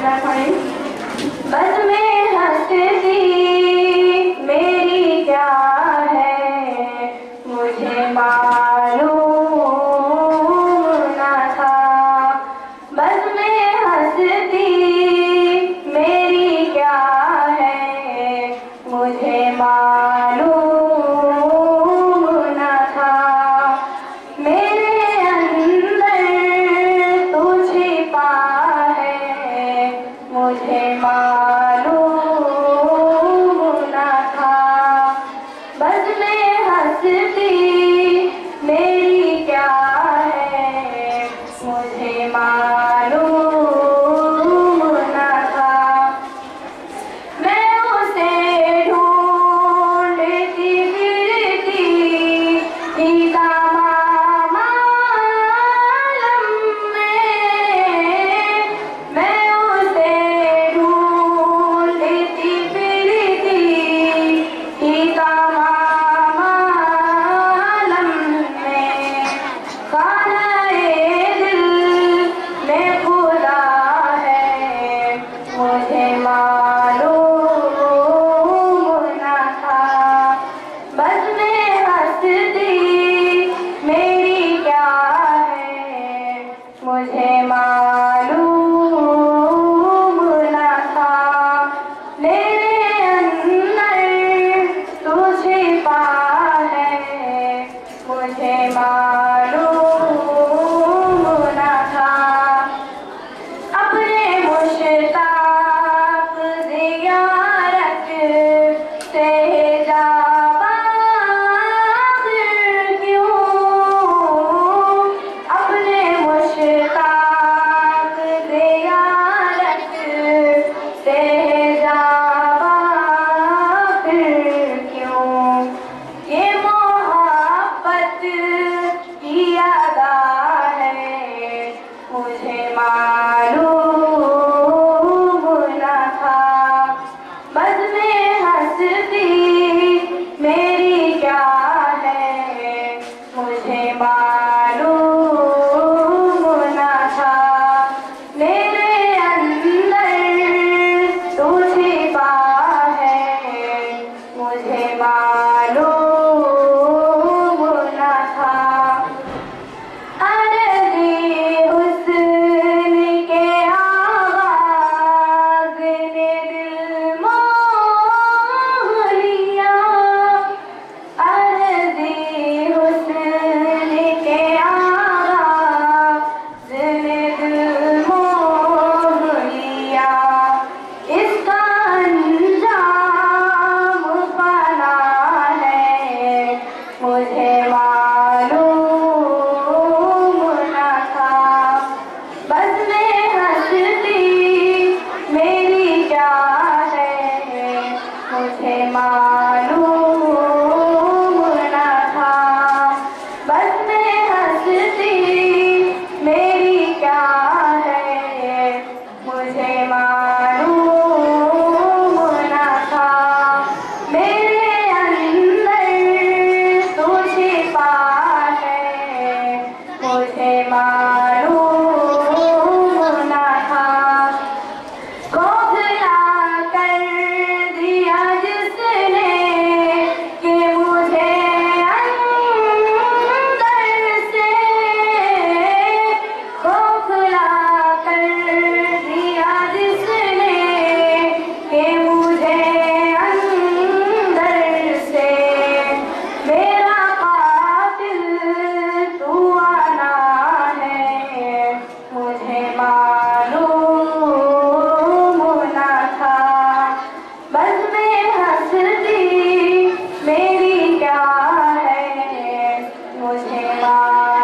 बस में हंसती मेरी क्या है, मुझे मालूम न था। बस में हंसती मेरी क्या है, मुझे मालूम न था। मेरे अंदर तू छिपा है, मुझे मालूम न था। बस में हंसती मेरी क्या है, मुझे मालूम न था। मैं उसे ढूंढती फिरती गीता मालम में। मैं उसे ढूंढती फिरती गीता मालम में। खाना-ए दिल में खुदा है, मुझे मालूम न था। बस में हंसती मेरी क्या है, मुझे मालूम न था। मेरे अंदर तू छिपा है, मुझे मालूम न था। अपने मुश्ताक ज़ियारत से जा बाग़ क्यों। अपने मुश्ताक ज़ियारत से जा बाग़ क्यों। ये मोहब्बत की अदा है, मुझे मालूम न था। बस में हंसती मेरी क्या है, मुझे मालूम न था। मेरे अंदर तू छिपा है, मुझे मालूम न था। अर्ज़ी हुस्न के आगाज़ ने दिल मोह लिया। अर्ज़ी हुस्न के आगाज़ ने दिल मोह लिया। इसका अंजाम फना है, मुझे मालूम न था। बस में हंसती मेरी क्या है, मुझे मालूम न था। बस में हंसती मेरी क्या है, मुझे मालूम न था। मेरे अंदर तू छिपा है, मुझे मालूम न था। खोखला कर दिया जिसने कि मुझे अंदर से। खोखला कर दिया जिसने कि मुझे अंदर से। मेरा कातिल तू आना है, मुझे मालूम न था। बस में हंसती मेरी क्या है, मुझे मालूम